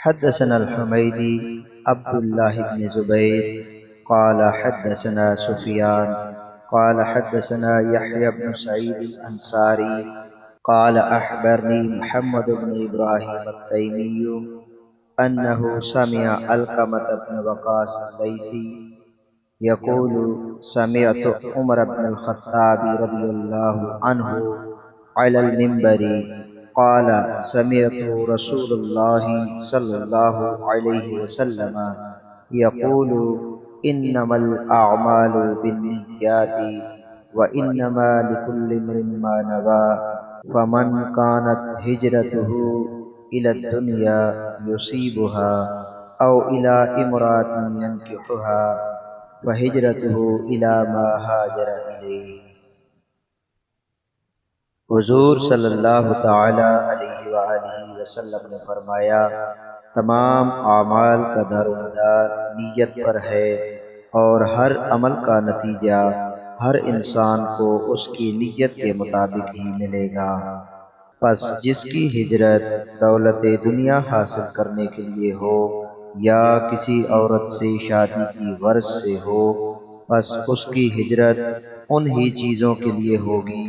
حدثنا الحميدي عبد الله بن زبير قال حدثنا سفيان قال حدثنا يحيى بن سعيد الأنصاري قال أخبرني محمد بن إبراهيم التيمي أنه سمع علقمة بن وقاص الليثي يقول سمعت عمر بن الخطاب رضي الله عنه على المنبر قال سمعت رسول الله صلى الله عليه وسلم يقول إنما الأعمال بالنيات وإنما لكل امرئ ما نوى فمن كانت هجرته إلى الدنيا يصيبها أو إلى امرأة ينكحها فہجرته إلى ما هاجر إليه۔ حضور صلی اللہ تعالی علیہ وآلہ وسلم نے فرمایا، تمام اعمال کا دار و مدار نیت پر ہے، اور ہر عمل کا نتیجہ ہر انسان کو اس کی نیت کے مطابق ہی ملے گا۔ پس جس کی ہجرت دولت دنیا حاصل کرنے کے لیے ہو یا کسی عورت سے شادی کی غرض سے ہو، پس اس کی ہجرت ان ہی چیزوں کے لیے ہوگی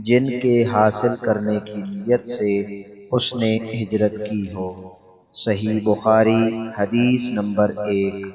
جن کے حاصل کرنے کی نیت سے اس نے ہجرت کی ہو۔ صحیح بخاری حدیث نمبر 1۔